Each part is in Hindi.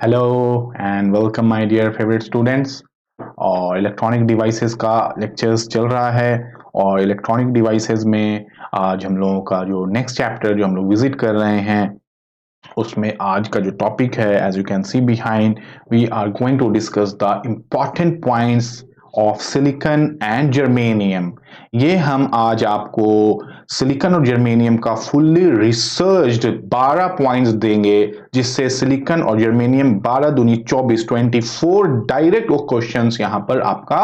Hello and welcome my dear favourite students. और इलेक्ट्रॉनिक डिवाइसेस का लेक्चर्स चल रहा है। और इलेक्ट्रॉनिक डिवाइसेस में आज हम लोगों का जो नेक्स्ट चैप्टर जो हम लोग विजिट कर रहे हैं उसमें आज का जो टॉपिक है, as you can see behind, we are going to discuss the important points of silicon and germanium. ये हम आज आपको सिलिकॉन और जर्मेनियम का फुल्ली रिसर्च्ड 12 पॉइंट्स देंगे, जिससे सिलिकॉन और जर्मेनियम 12 दूनी 24 डायरेक्ट वो क्वेश्चंस यहां पर आपका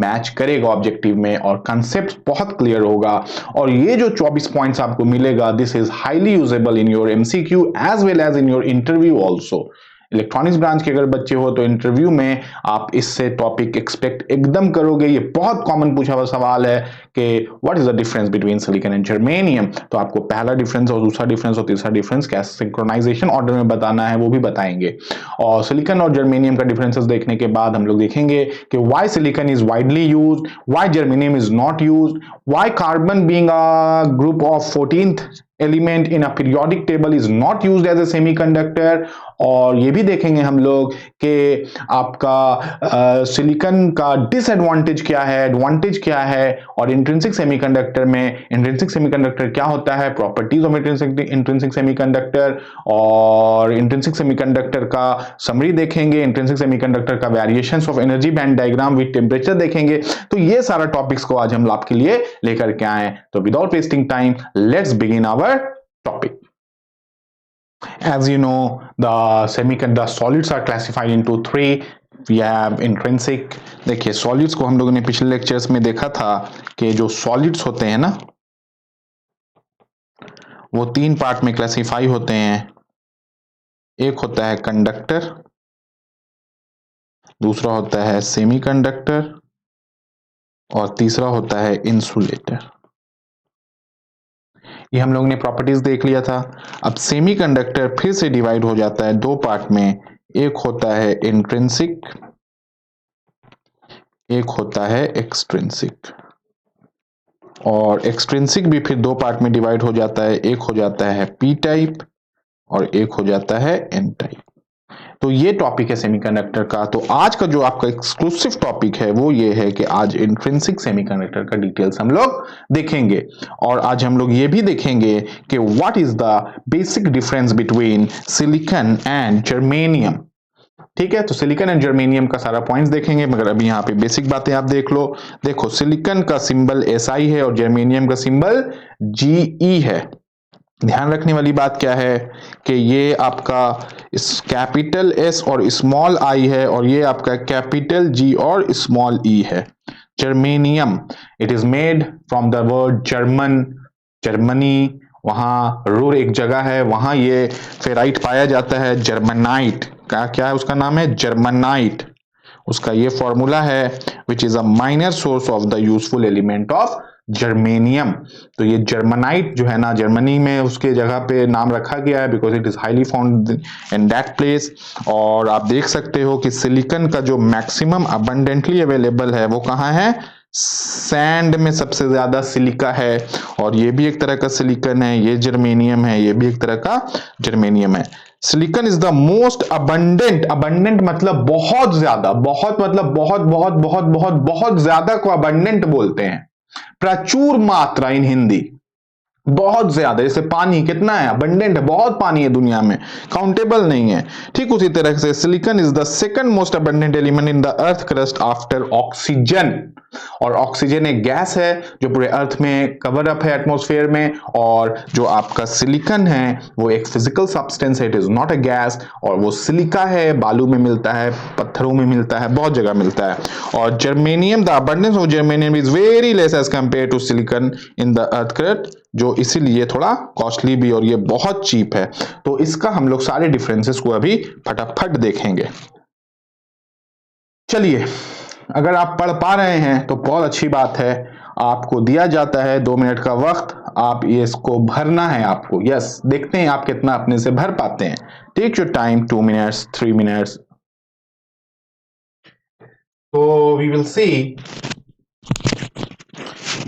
मैच करेगा ऑब्जेक्टिव में, और कंसेप्ट बहुत क्लियर होगा। और ये जो 24 पॉइंट्स आपको मिलेगा, this is highly usable in your MCQ as well as in your interview also. Electronics branch के अगर बच्चे हो तो इंटरव्यू में आप इससे टॉपिक एक्सपेक्ट एकदम करोगे। ये बहुत कॉमन पूछा हुआ सवाल है कि what is the difference between silicon and germanium. तो आपको पहला डिफरेंस और दूसरा डिफरेंस और तीसरा डिफरेंस कैसे सिंक्रोनाइजेशन ऑर्डर में बताना है वो भी बताएंगे। और सिलिकॉन और जर्मेनियम का डिफरेंसेस देखने के बाद हम लोग देखेंगे कि why silicon is widely used, why germanium is not used, why carbon being a group of 14th element in a periodic table is not used as a semiconductor। और ये भी देखेंगे हम लोग कि आपका सिलिकॉन का डिसएडवांटेज क्या है, एडवांटेज क्या है, और इंट्रिंसिक सेमीकंडक्टर में इंट्रिंसिक सेमीकंडक्टर क्या होता है, प्रॉपर्टीज ऑफ इंट्रिंसिक सेमीकंडक्टर। और इंट्रिंसिक सेमीकंडक्टर का समरी देखेंगे, इंट्रिंसिक सेमीकंडक्टर का variations of energy band diagram with temperature देखेंगे। तो ये सारा टॉपिक्स को आज हम आपके लिए लेकर के आए। तो without wasting time let's begin our topic. As you know, the solids are classified into three. We have intrinsic। देखिए सॉलिड्स को हम लोगों ने पिछले लेक्चर्स में देखा था कि जो सॉलिड्स होते हैं ना, वो तीन पार्ट में क्लासिफाई होते हैं। एक होता है कंडक्टर, दूसरा होता है सेमीकंडक्टर, और तीसरा होता है इंसुलेटर। ये हम लोगों ने प्रॉपर्टीज देख लिया था। अब सेमीकंडक्टर फिर से डिवाइड हो जाता है दो पार्ट में। एक होता है इंट्रिंसिक, एक होता है एक्सट्रिंसिक। और एक्सट्रिंसिक भी फिर दो पार्ट में डिवाइड हो जाता है। एक हो जाता है पी टाइप और एक हो जाता है एन टाइप। तो ये टॉपिक है सेमीकंडक्टर का। तो आज का जो आपका एक्सक्लूसिव टॉपिक है वो ये है कि आज इंट्रिंसिक सेमीकंडक्टर का डिटेल्स हम लोग देखेंगे। और आज हम लोग ये भी देखेंगे कि what is the basic difference between silicon and germanium. ठीक है, तो सिलिकॉन एंड जर्मेनियम का सारा पॉइंट्स देखेंगे, मगर अभी यहाँ पे बेसिक बातें आप देख लो। देखो सिलिकॉन का सिंबल SI है और जर्मेनियम का सिंबल GE है। ध्यान रखने वाली बात क्या है कि ये आपका इस कैपिटल S और स्मॉल I है, और ये आपका कैपिटल G और स्मॉल E है। Germanium it is made from the word German, Germany, वहां रूर एक जगह है, वहां ये फेराइट पाया जाता है, जर्मनाइट का। क्या है उसका नाम है? जर्मनाइट। उसका ये फॉर्मूला है which is a minor source of the useful element of germanium. तो ये जर्मनाइट जो है ना, जर्मनी में उसके जगह पे नाम रखा गया है because it is highly found in that place. और आप देख सकते हो कि सिलिकॉन का जो मैक्सिमम अबंडेंटली अवेलेबल है वो कहाँ है? सैंड में सबसे ज्यादा सिलिका है। और ये भी एक तरह का सिलिकॉन है, ये जर्मेनियम है, ये भी एक तरह का जर्मेनियम है। Silicon is the most abundant, abundant मतलब बहुत ज्यादा, बहुत मतलब बहुत बहुत बहुत बहुत बहुत ज्यादा को अबंडेंट बोलते हैं। प्रचुर मात्रा इन हिंदी, बहुत ज्यादा। जैसे पानी कितना है? अबंडेंट है, बहुत पानी है दुनिया में, काउंटेबल नहीं है। ठीक उसी तरह से silicon is the second most abundant element in the earth crust after oxygen. और ऑक्सीजन एक गैस है जो पूरे अर्थ में कवर अप है एटमॉस्फेयर में, और जो आपका सिलिकॉन है वो एक फिजिकल सब्सटेंस है, it is not a gas. और वो सिलिका है, बालू में मिलता है, पत्थरों में मिलता है, बहुत जगह मिलता है। और germanium, the abundance of germanium is very less as compare to silicon in the earth crust, जो इसीलिए थोड़ा कॉस्टली भी और ये बहुत चीप है। तो इसका हम लोग सारे डिफरेंसेस को अभी फटाफट देखेंगे। चलिए, अगर आप पढ़ पा रहे हैं तो बहुत अच्छी बात है। आपको दिया जाता है 2 मिनट का वक्त, आप ये इसको भरना है आपको। यस, देखते हैं आप कितना अपने से भर पाते हैं। Take your time, 2 minutes, 3 minutes. तो we will see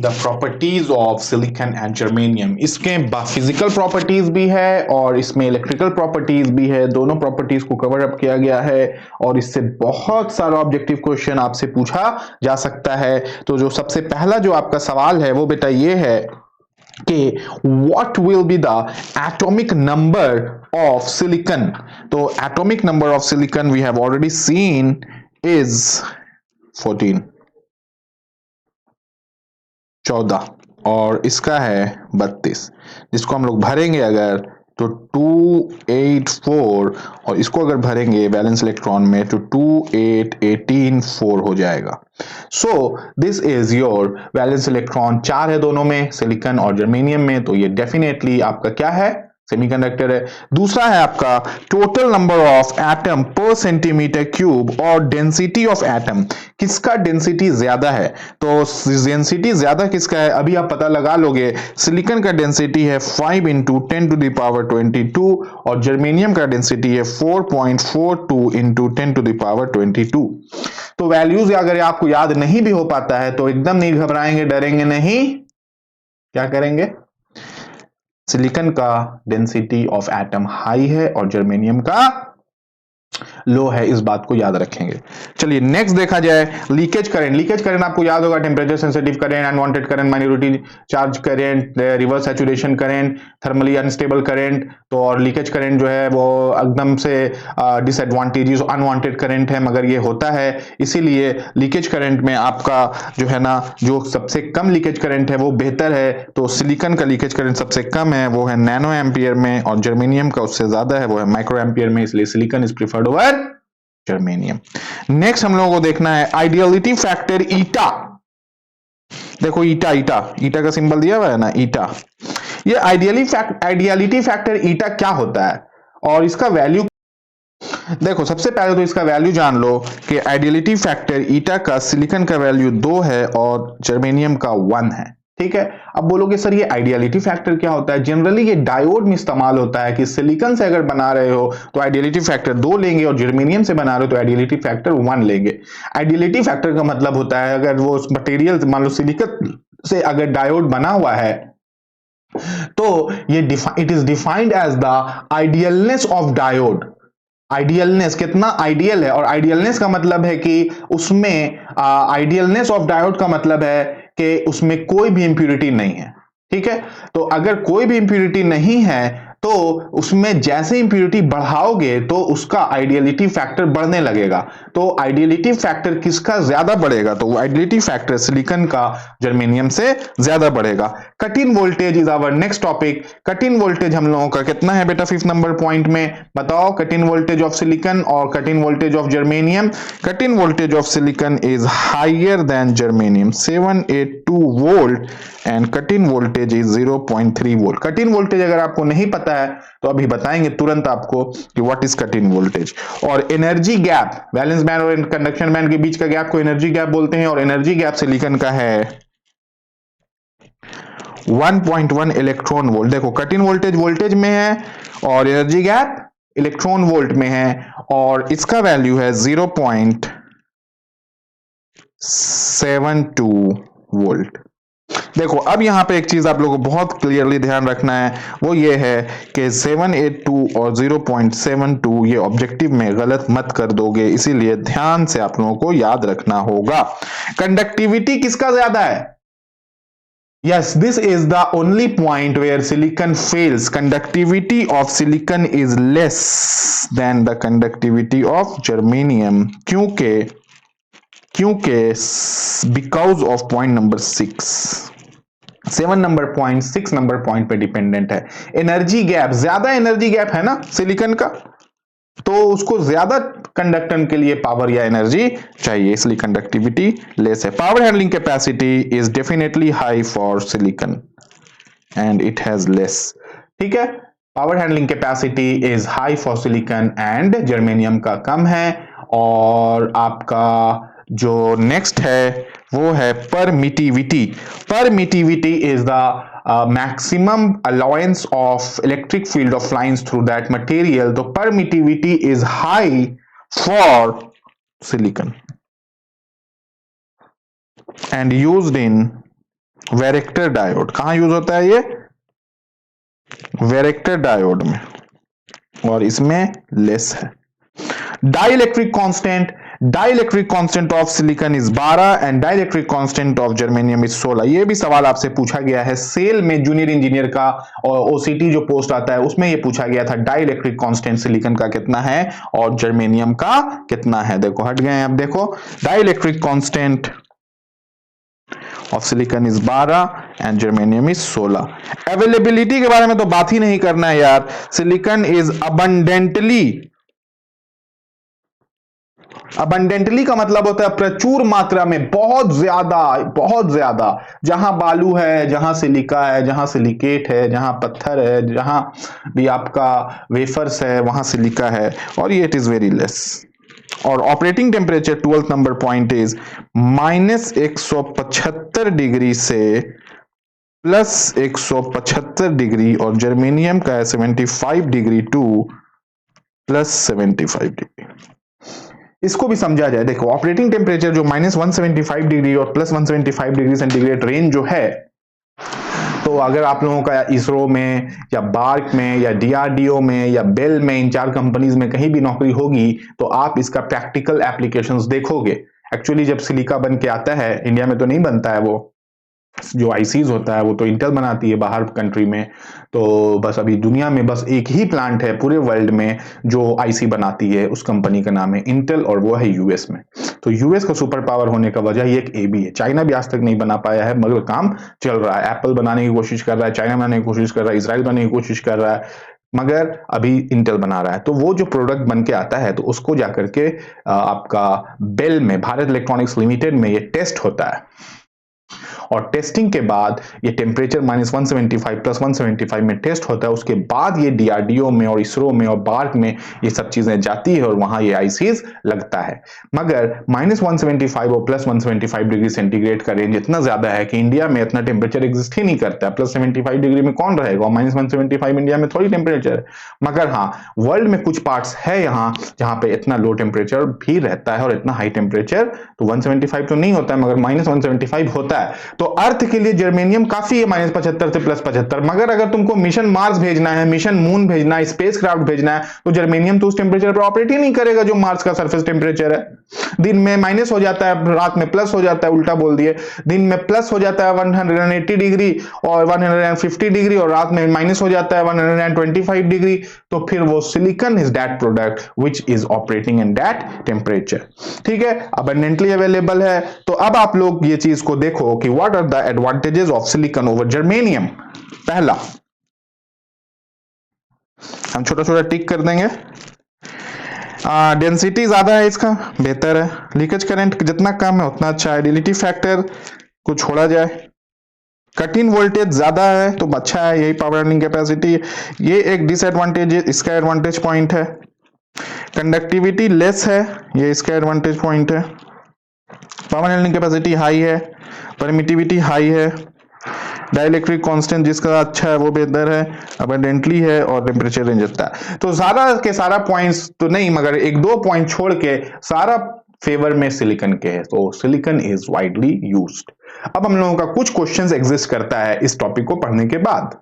the properties of silicon and germanium. इसके फिजिकल प्रॉपर्टीज भी है और इसमें इलेक्ट्रिकल प्रॉपर्टीज भी है, दोनों प्रॉपर्टीज को कवर अप किया गया है और इससे बहुत सारा ऑब्जेक्टिव क्वेश्चन आपसे पूछा जा सकता है। तो जो सबसे पहला जो आपका सवाल है वो बेटा ये है कि what will be the atomic number of silicon। तो atomic number of silicon we have already seen is 14, 14 और इसका है 32, जिसको हम लोग भरेंगे अगर तो 284 और इसको अगर भरेंगे वैलेंस इलेक्ट्रॉन में तो 28184 हो जाएगा। So this is your valence electron, 4 है दोनों में, सिलिकॉन और जर्मेनियम में, तो ये डेफिनेटली आपका क्या है, सेमीकंडक्टर है। दूसरा है आपका टोटल नंबर ऑफ एटम पर सेंटीमीटर क्यूब और डेंसिटी ऑफ एटम, किसका डेंसिटी ज्यादा है। तो डेंसिटी ज्यादा किसका है अभी आप पता लगा लोगे। सिलिकॉन का डेंसिटी है 5 इंटू 10 टू द पावर 22 और जर्मेनियम का डेंसिटी है 4.42 इंटू 10 टू द पावर 22। तो वैल्यूज अगर आपको याद नहीं भी हो पाता है तो एकदम नहीं घबराएंगे, डरेंगे नहीं, क्या करेंगे, सिलिकॉन का डेंसिटी ऑफ एटम हाई है और जर्मेनियम का लो है, इस बात को याद रखेंगे। चलिए नेक्स्ट देखा जाए लीकेज करंट। लीकेज करंट आपको याद होगा, temperature sensitive current, unwanted current, minority charge current, reverse saturation current, thermally unstable current. तो और लीकेज करंट जो है वो एकदम से डिसएडवांटेजेस अनवांटेड करंट है, मगर ये होता है, इसीलिए लीकेज करंट में आपका जो है ना, जो सबसे कम लीकेज करंट है वो बेहतर है। तो सिलिकॉन का लीकेज करंट सबसे कम है, वो है नैनो एम्पियर में, और जर्मेनियम का उससे ज्यादा है, वो है माइक्रो एम्पियर में, इसलिए silicon is preferred over germanium. Next हम लोगों को देखना है आइडियलिटी फैक्टर ईटा। देखो ईटा, ईटा ईटा का सिंबल दिया हुआ है ना, ईटा। ये आइडियलिटी फैक्टर ईटा क्या होता है और इसका वैल्यू, देखो सबसे पहले तो इसका वैल्यू जान लो कि आइडियलिटी फैक्टर ईटा का सिलिकॉन का वैल्यू 2 है और जर्मेनियम का 1 है। ठीक है, अब बोलोगे सर ये आइडियलिटी फैक्टर क्या होता है। जनरली ये डायोड में इस्तेमाल होता है कि सिलिकॉन से अगर बना रहे हो तो आइडियलिटी फैक्टर 2 लेंगे और जर्मेनियम से बना रहे हो तो आइडियलिटी फैक्टर 1 लेंगे। आइडियलिटी फैक्टर का मतलब होता है अगर वो मटेरियल मान लो सिलिकॉन से अगर डायोड बना हुआ है तो ये it is defined as the idealness of diode. Idealness कितना आइडियल है, और आइडियलनेस का मतलब है कि उसमें आइडियलनेस ऑफ डायोड का मतलब है कि उसमें कोई भी इंप्यूरिटी नहीं है। ठीक है, तो अगर कोई भी इंप्यूरिटी नहीं है तो उसमें जैसे इंप्यूरिटी बढ़ाओगे तो उसका आइडियलिटी फैक्टर बढ़ने लगेगा। तो आइडियलिटी फैक्टर किसका ज्यादा बढ़ेगा, तो आइडियलिटी फैक्टर सिलिकॉन का जर्मेनियम से ज्यादा बढ़ेगा। Cut in voltage is our next topic. Cut in voltage हम लोगों का कितना है बेटा 5th नंबर पॉइंट में, बताओ cut in voltage of silicon और cut in voltage of germanium. Cut in voltage of silicon is higher than germanium 782 volt and cut in voltage is 0.3 volt. Cut in voltage अगर आपको नहीं पता है तो अभी बताएंगे तुरंत आपको कि what is cut in voltage. और एनर्जी गैप, वैलेंस बैंड और कंडक्शन बैंड के बीच का गैप को एनर्जी गैप बोलते हैं, और एनर्जी गैप सिलिकॉन का है 1.1 इलेक्ट्रॉन वोल्ट। देखो कट इन वोल्टेज वोल्टेज में है और एनर्जी गैप इलेक्ट्रॉन वोल्ट में है, और इसका वैल्यू है 0.72 वोल्ट। देखो अब यहां पे एक चीज आप लोगों को बहुत क्लियरली ध्यान रखना है, वो ये है कि 782 और 0.72 ये ऑब्जेक्टिव में गलत मत कर दोगे, इसीलिए ध्यान से आप लोगों को याद रखना होगा। कंडक्टिविटी किसका ज्यादा है, yes this is the only point where silicon fails. Conductivity of silicon is less than the conductivity of germanium क्योंकि because of point number 6, 7 number point 6 number point पे डिपेंडेंट है। एनर्जी गैप, ज्यादा एनर्जी गैप है ना सिलिकॉन का, तो उसको ज्यादा कंडक्टर के लिए पावर या एनर्जी चाहिए, इसलिए कंडक्टिविटी लेस है। Power handling capacity is definitely high for silicon and it has less. ठीक है, power handling capacity is high for silicon and germanium का कम है। और आपका जो नेक्स्ट है वो है permittivity. Permittivity is the maximum allowance of electric field of lines through that material. तो permittivity is high for silicon and used in varactor diode कहां यूज होता है ये? वैरेक्टर डायोड में, और इसमें लेस है। Dielectric constant of silicon is 12 and dielectric constant of germanium is 16। ये भी सवाल आपसे पूछा गया है सेल में, जूनियर इंजीनियर का और ओसीटी जो पोस्ट आता है उसमें ये पूछा गया था डाइलेक्ट्रिक कांस्टेंट सिलिकॉन का कितना है और जर्मेनियम का कितना है। देखो हट गए, अब देखो dielectric constant of silicon is 12 and germanium is 16। Availability के बारे में तो बात ही नहीं करना है यार। सिलिकॉन इज अबंडेंटली का मतलब होता है प्रचुर मात्रा में, बहुत ज्यादा। जहां बालू है, जहां सिलिका है, जहां सिलिकेट है, जहां पत्थर है, जहां भी आपका वेफर्स है वहां सिलिका है, और ये इट इज वेरी लेस। और operating temperature 12th number point is -175 degree से +175 डिग्री, और जर्मेनियम का है 75 डिग्री टू +75 डिग्री। इसको भी समझा जाए, देखो ऑपरेटिंग टेम्परेचर जो -175 डिग्री और +175 डिग्री सेंटीग्रेड रेंज जो है, तो अगर आप लोगों का इसरो में या बार्क में या डीआरडीओ में या बेल में, इन 4 कंपनीज में कहीं भी नौकरी होगी तो आप इसका प्रैक्टिकल एप्लीकेशंस देखोगे। एक्चुअली जब सिलिका बन के आता है, इंडिया में तो नहीं बनता है, वो जो आईसीज होता है वो तो इंटेल बनाती है बाहर कंट्री में। तो बस अभी दुनिया में बस एक ही प्लांट है पूरे वर्ल्ड में जो आईसी बनाती है, उस कंपनी का नाम है इंटेल, और वो है यूएस में। तो यूएस का सुपर पावर होने का वजह ये एक ए भी है। चाइना भी आज तक नहीं बना पाया है, मगर काम चल रहा है। एप्पल बनाने की कोशिश कर रहा है, चाइना बनाने की कोशिश कर रहा है, इसराइल बनाने की कोशिश कर रहा है, मगर अभी इंटेल बना रहा है। तो वो जो प्रोडक्ट बन के आता है तो उसको जाकर के आपका बेल में, भारत इलेक्ट्रॉनिक्स लिमिटेड में ये टेस्ट होता है, और टेस्टिंग के बाद ये टेम्परेचर -175 +175 में टेस्ट होता है। उसके बाद ये डीआरडीओ में और इसरो में और बार्क में ये सब चीजें जाती है और वहां ये आईसीज लगता है। मगर -175 और +175 डिग्री सेंटीग्रेड का रेंज इतना ज्यादा है कि इंडिया में इतना टेम्परेचर एग्जिस्ट ही नहीं करता। +75 डिग्री में कौन रहेगा, और -175 इंडिया में थोड़ी टेम्परेचर है। मगर हाँ, वर्ल्ड में कुछ पार्ट्स है यहाँ जहां पे इतना लो टेम्परेचर भी रहता है और इतना हाई टेम्परेचर तो 175 तो नहीं होता है, मगर -175 होता है। तो अर्थ के लिए जर्मेनियम काफी है -75 से +75। मगर अगर तुमको मिशन मार्स भेजना है, मिशन मून भेजना है, स्पेस क्राफ्ट भेजना है, तो जर्मेनियम तो उस टेम्परेचर पर ऑपरेट ही नहीं करेगा जो मार्स का सरफेस टेम्परेचर है। दिन में माइनस हो जाता है, रात में प्लस हो जाता है, उल्टा बोल दिए। दिन में प्लस हो जाता है 180 डिग्री और 150 डिग्री, और रात में माइनस हो जाता है 125 डिग्री। तो फिर वो silicon is that product which is operating in that temperature. ठीक है, अबंडेंटली अवेलेबल है। तो अब आप लोग ये चीज को देखो कि what are the advantages of silicon over germanium. पहला, हम छोटा छोटा टिक कर देंगे। डेंसिटी ज्यादा है इसका, बेहतर है। लीकेज करंट जितना कम है उतना अच्छा है। डिलिटी फैक्टर को छोड़ा जाए, कट इन वोल्टेज ज्यादा है तो अच्छा है, यही पावर हैंडलिंग कैपेसिटी। ये एक डिसएडवांटेज, इसका एडवांटेज पॉइंट है। कंडक्टिविटी लेस है, ये इसका एडवांटेज पॉइंट है। पावर हैंडलिंग कैपेसिटी हाई है, परमिटिविटी हाई है। डाइलेक्ट्रिक कांस्टेंट जिसका अच्छा है वो बेहतर है, अबंडेंटली है, और टेम्परेचर रेंज अच्छा है। तो सारा के सारा पॉइंट्स तो नहीं, मगर एक दो पॉइंट छोड़ के सारा फेवर में सिलिकॉन के है। तो सिलिकॉन इज वाइडली यूज्ड। अब हम लोगों का कुछ क्वेश्चंस एग्जिस्ट करता है इस टॉपिक को पढ़ने के बाद।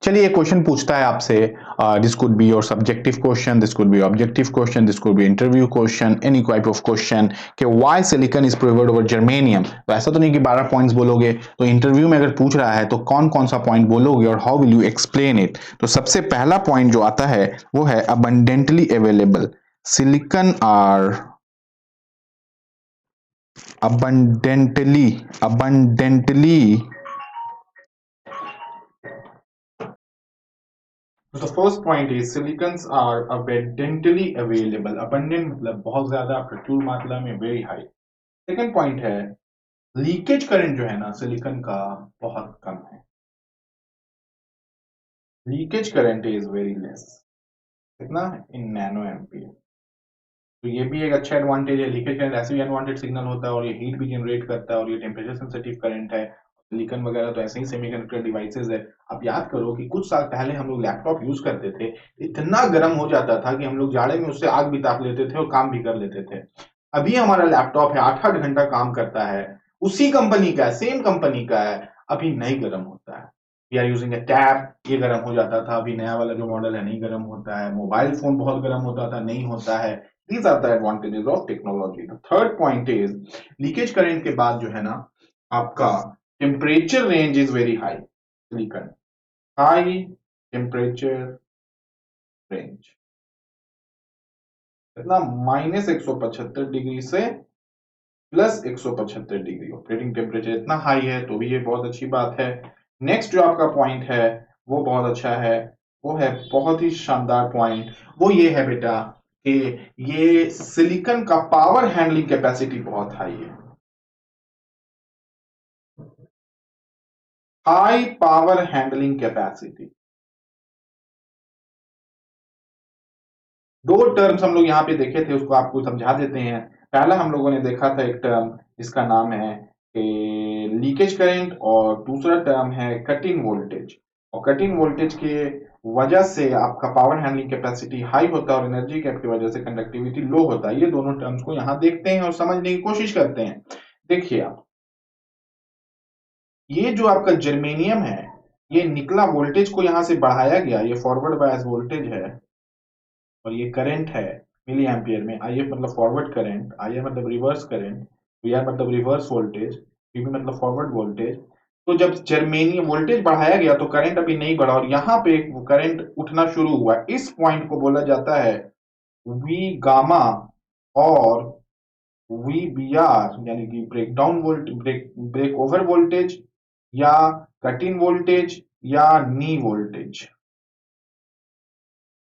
चलिए एक क्वेश्चन पूछता है आपसे, this could be your subjective question, this could be objective question, this could be interview question, any type of question कि why silicon is preferred over germanium. तो ऐसा तो नहीं कि 12 पॉइंट्स बोलोगे, तो इंटरव्यू में अगर पूछ रहा है तो कौन कौन सा पॉइंट बोलोगे और how will you explain it. तो सबसे पहला पॉइंट जो आता है वो है abundantly available. Silicon are abundantly So the first point is silicons are abundantly available. Abundant मतलब बहुत ज्यादा, प्रचुर मात्रा में, very high. Second point है लीकेज करंट जो है ना सिलिकॉन का बहुत कम है। Leakage current is very less, कितना, इन नैनो एम्पियर। तो ये भी एक अच्छा एडवांटेज है। लीकेज करंट ऐसे भी अनवांटेड सिग्नल होता है और ये हीट भी जनरेट करता है और ये टेम्परेचर सेंसिटिव करंट है। सिलिकॉन वगैरह तो ऐसे ही सेमीकंडक्टर डिवाइसेस है। आप याद करो कि कुछ साल पहले हम लोग लैपटॉप यूज करते थे, इतना गर्म हो जाता था कि हम लोग जाड़े में उससे आग भी ताप लेते थे और काम भी कर लेते थे। अभी हमारा लैपटॉप है 8-8 घंटा काम करता है, उसी कंपनी का है, सेम कंपनी का है, अभी नहीं गर्म होता है। We are using a tab, ये गर्म हो जाता था, अभी नया वाला जो मॉडल है नहीं गर्म होता है। मोबाइल फोन बहुत गर्म होता था, नहीं होता है। These are the advantages of technology. The third point is leakage current के बाद जो है ना आपका temperature range is very high. Silicon high temperature range इतना -175 डिग्री से +175 डिग्री ऑपरेटिंग टेम्परेचर इतना हाई है, तो भी ये बहुत अच्छी बात है। नेक्स्ट जो आपका पॉइंट है वो बहुत अच्छा है, वो है बहुत ही शानदार पॉइंट। वो ये है बेटा कि ये सिलिकॉन का पावर हैंडलिंग कैपेसिटी बहुत हाई है। High power handling capacity. दो टर्म्स हम लोग यहाँ पे देखे थे, उसको आपको समझा देते हैं। पहला हम लोगों ने देखा था एक टर्म जिसका नाम है लीकेज करंट, और दूसरा टर्म है कटिंग वोल्टेज। और कटिंग वोल्टेज के वजह से आपका पावर हैंडलिंग कैपेसिटी हाई होता है और एनर्जी कैप की वजह से कंडक्टिविटी लो होता है। ये दोनों टर्म्स को यहाँ देखते हैं और समझने की कोशिश करते हैं। देखिए आप, ये जो आपका जर्मेनियम है, ये निकला वोल्टेज को यहां से बढ़ाया गया, ये फॉरवर्ड बायस वोल्टेज है और ये करंट है मिली एम्पियर में। आई एफ मतलब फॉरवर्ड करंट, आई एफ मतलब रिवर्स करंट, वी आर मतलब रिवर्स वोल्टेज, वी बी मतलब फॉरवर्ड वोल्टेज। तो जब जर्मेनियम वोल्टेज बढ़ाया गया तो करंट अभी नहीं बढ़ा और यहाँ पे करंट उठना शुरू हुआ। इस पॉइंट को बोला जाता है वी गामा और वी बी आर, यानी कि breakdown volt break over voltage या कट इन वोल्टेज या नी वोल्टेज।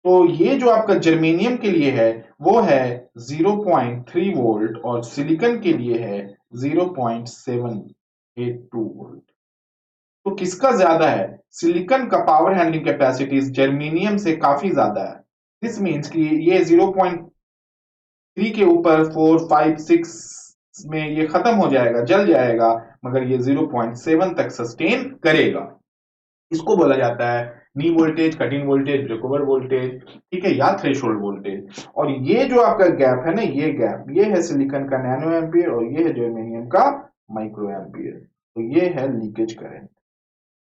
तो ये जो आपका जर्मेनियम के लिए है वो है 0.3 वोल्ट और सिलिकॉन के लिए है 0.782 वोल्ट। तो किसका ज्यादा है? सिलिकॉन का पावर हैंडलिंग कैपेसिटी जर्मेनियम से काफी ज्यादा है। दिस मीन्स कि ये 0.3 के ऊपर 4, 5, 6 में ये खत्म हो जाएगा, जल जाएगा, मगर ये 0.7 तक सस्टेन करेगा। इसको बोला जाता है knee voltage, cut in voltage, break over voltage, ठीक है, या थ्रेशोल्ड वोल्टेज। और ये जो आपका गैप है ना, ये गैप, ये है सिलिकॉन का नैनो एम्पियर और ये है जर्मेनियम का माइक्रो एम्पियर। तो ये है लीकेज करंट,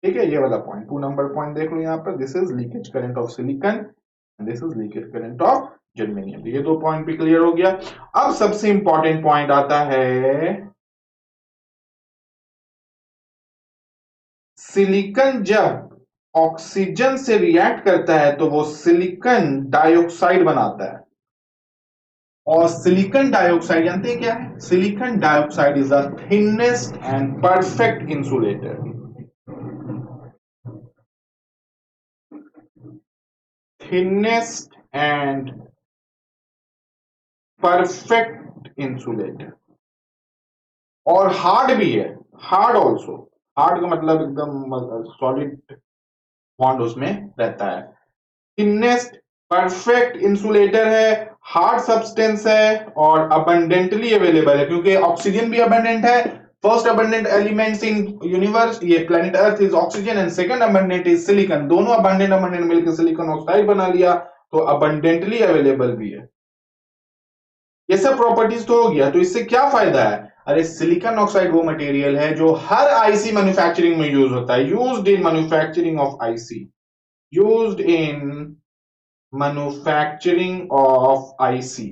ठीक है। ये वाला पॉइंट 2 नंबर पॉइंट देख लो यहाँ पर, this is leakage current of silicon and this is leakage current of germanium. ये दो पॉइंट भी क्लियर हो गया। अब सबसे इंपॉर्टेंट पॉइंट आता है, सिलिकॉन जब ऑक्सीजन से रिएक्ट करता है तो वो सिलिकॉन डाइऑक्साइड बनाता है। और सिलिकॉन डाइऑक्साइड जानते हैं क्या है? Silicon dioxide is the thinnest and perfect insulator. Thinnest and perfect insulator. और हार्ड भी है, हार्ड ऑल्सो। हार्ड का मतलब एकदम सॉलिड बॉन्ड उसमें रहता है। थिनेस्ट परफेक्ट इंसुलेटर है, हार्ड सब्सटेंस है और अबंडेंटली अवेलेबल है, क्योंकि ऑक्सीजन भी अबंडेंट है। First abundant elements in universe, ये planet earth, is oxygen and second abundant is silicon. दोनों अबंडेंट मिलकर सिलिकॉन ऑक्साइड बना लिया, तो अबंडेंटली अवेलेबल भी है। ये सब प्रॉपर्टीज तो हो गया, तो इससे क्या फायदा है? अरे सिलिकॉन ऑक्साइड वो मटेरियल है जो हर आईसी मैन्युफैक्चरिंग में यूज होता है। Used in manufacturing of IC, used in manufacturing of IC.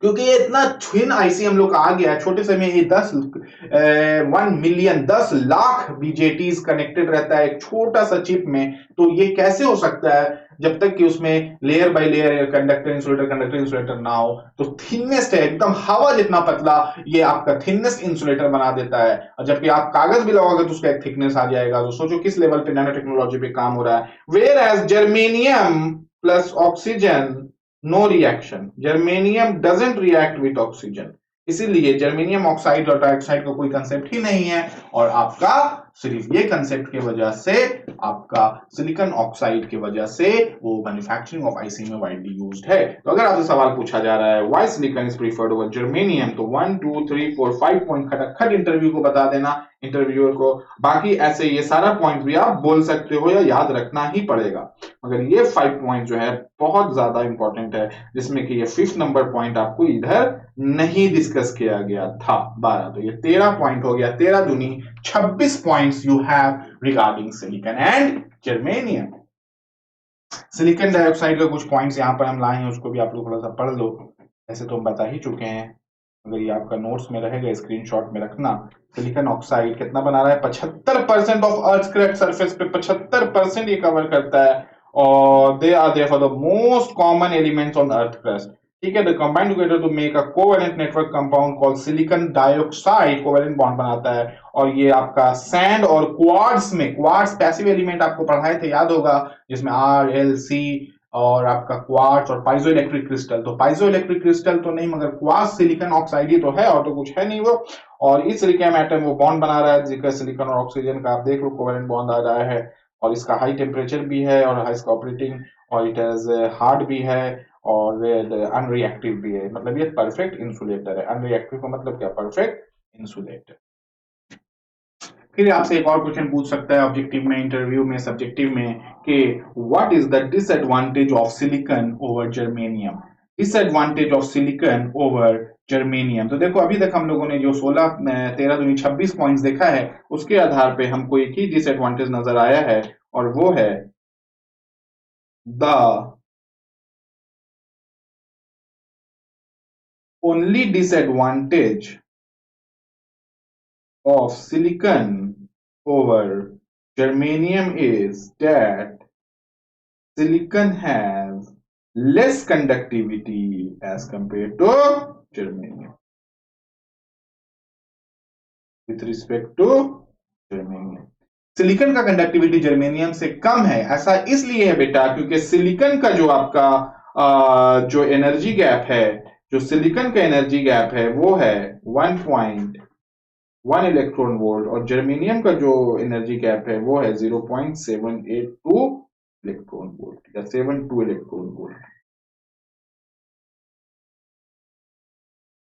क्योंकि ये इतना थिन आईसी हम लोग का आ गया है, छोटे से में ये 1 मिलियन 10 लाख बीजेटीज कनेक्टेड रहता है एक छोटा सा चिप में। तो ये कैसे हो सकता है जब तक कि उसमें layer by layer conductor insulator ना हो। तो थिननेस्ट है एकदम हवा जितना पतला, ये आपका थिननेस्ट इंसुलेटर बना देता है। और जबकि आप कागज भी लगाओगे तो उसका एक थिकनेस आ जाएगा। तो सोचो किस लेवल पे नैनो टेक्नोलॉजी पे काम हो रहा है। Whereas germanium plus oxygen, no reaction, germanium doesn't react with oxygen, इसीलिए जर्मेनियम ऑक्साइड और डाइऑक्साइड का कोई कंसेप्ट ही नहीं है। और आपका सिर्फ ये कंसेप्ट की वजह से आपका सिलिकॉन ऑक्साइड की वजह से वो मैन्युफैक्चरिंग ऑफ आईसी में वाइडली यूज्ड है। तो अगर आपसे सवाल पूछा जा रहा है why silicon is preferred over germanium, तो 1 2 3 4 5 पॉइंट खटखट इंटरव्यू को बता देना, इंटरव्यूअर को। बाकी ऐसे ये सारा पॉइंट भी आप बोल सकते हो या याद रखना ही पड़ेगा, मगर ये 5 पॉइंट जो है बहुत ज्यादा इंपॉर्टेंट है, जिसमें कि ये 5th नंबर पॉइंट आपको इधर नहीं डिस्कस किया गया था। 12, तो ये 13 पॉइंट हो गया, 13 दूनी 26 points you have regarding silicon and germanium. Silicon dioxide का कुछ पॉइंट्स यहां पर हम लाए हैं, उसको भी आप लोग थोड़ा सा पढ़ लो। ऐसे तो हम बता ही चुके हैं, अगर ये आपका नोट्स में रहेगा स्क्रीनशॉट में रखना। सिलिकॉन ऑक्साइड कितना बना रहा है, 75% ऑफ अर्थ क्रैक्ड सरफेस पे 75% ये कवर करता है, और they are therefore the most common elements on earth crust. ठीक है, the combined together to make a covalent network compound called silicon dioxide, covalent bond बनाता है। और ये आपका सैंड और क्वार्ट्ज में, क्वार्ट्ज पैसिव एलिमेंट आपको पढ़ाए थे, याद होगा, जिसमें आर एल सी और आपका क्वार्ट्ज और पाइजो इलेक्ट्रिक क्रिस्टल। तो पाइजो इलेक्ट्रिक क्रिस्टल तो नहीं, मगर क्वार्ट्ज सिलिकॉन ऑक्साइड ही तो है, और तो कुछ है नहीं वो। और इस सिलिकॉन एटम वो बॉन्ड बना रहा है, जिसका सिलिकॉन और ऑक्सीजन का आप देख लो कोवेलेंट बॉन्ड आ रहा है, और इसका हाई टेम्परेचर भी है और हाई ऑपरेटिंग, और इट इज हार्ड भी है और अनरिएक्टिव भी है। मतलब ये परफेक्ट इंसुलेटर है। अनरिएक्टिव का मतलब क्या, परफेक्ट इंसुलेटर। फिर आपसे एक और क्वेश्चन पूछ सकता है ऑब्जेक्टिव में, इंटरव्यू में, सब्जेक्टिव में, कि what is the disadvantage of silicon over germanium. Disadvantage of silicon over germanium. तो देखो, अभी तक हम लोगों ने जो 16 13 दूनी 26 पॉइंट्स देखा है, उसके आधार पे हमको एक ही डिसएडवांटेज नजर आया है, और वो है the only disadvantage of silicon over germanium is that silicon has less conductivity as compared to germanium with respect to germanium। Silicon का कंडक्टिविटी जर्मेनियम से कम है। ऐसा इसलिए है बेटा, क्योंकि सिलिकॉन का जो आपका जो एनर्जी गैप है, जो सिलिकॉन का एनर्जी गैप है वो है 1.1 इलेक्ट्रॉन वोल्ट, और जर्मेनियम का जो एनर्जी गैप है वो है 0.782 इलेक्ट्रॉन वोल्ट या 72 इलेक्ट्रॉन वोल्ट।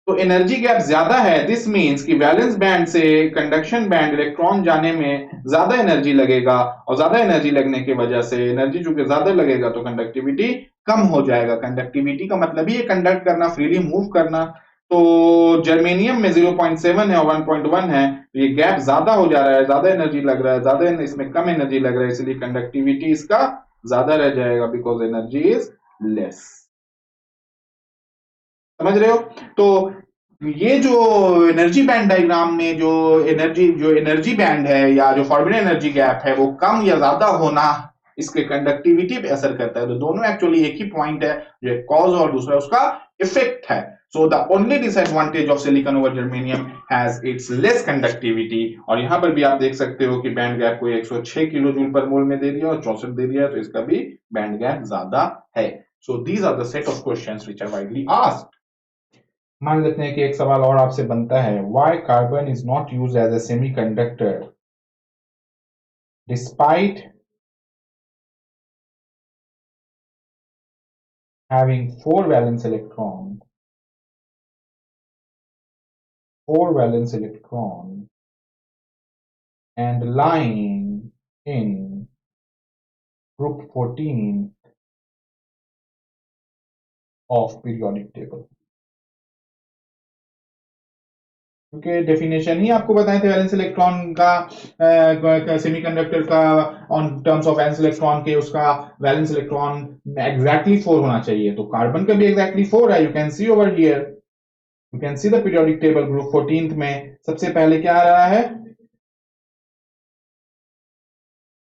तो एनर्जी गैप ज्यादा है, दिस मींस कि वैलेंस बैंड से कंडक्शन बैंड इलेक्ट्रॉन जाने में ज्यादा एनर्जी लगेगा, और ज्यादा एनर्जी लगने की वजह से, एनर्जी चूंकि ज्यादा लगेगा तो कंडक्टिविटी कम हो जाएगा। कंडक्टिविटी का मतलब ही है कंडक्ट करना, फ्रीली मूव करना। तो जर्मेनियम में 0.7 है और 1.1 है, तो ये गैप ज्यादा हो जा रहा है, ज्यादा एनर्जी लग रहा है, ज्यादा इसमें कम एनर्जी लग रहा है, इसलिए कंडक्टिविटी इसका ज्यादा रह जाएगा, बिकॉज एनर्जी इज लेस। समझ रहे हो? तो ये जो एनर्जी बैंड डायग्राम में जो एनर्जी बैंड है या जो फॉरबिडन एनर्जी गैप है, वो कम या ज्यादा होना इसके कंडक्टिविटी पे असर करता है। तो दोनों एक्चुअली एक ही पॉइंट है, जो एक कॉज और दूसरा उसका इफेक्ट है। So the only disadvantage of silicon over germanium has its less conductivity. और यहां पर भी आप देख सकते हो कि बैंड गैप को 106 किलो जूल पर मोल में दे दिया और 64 दे दिया, तो इसका भी बैंड गैप ज्यादा है। So these are the set of questions which are widely asked. मान लेते हैं कि एक सवाल और आपसे बनता है, why carbon is not used as a semiconductor despite having 4 valence electron and lying in group 14 of periodic table। क्योंकि डेफिनेशन ही आपको बताए थे वैलेंस इलेक्ट्रॉन का, सेमीकंडक्टर का, on terms of valence electron के, उसका वैलेंस इलेक्ट्रॉन एग्जैक्टली 4 होना चाहिए। तो कार्बन का भी एग्जैक्टली 4 है, you can C over here, you can see the periodic table. Group 14 में सबसे पहले क्या आ रहा है,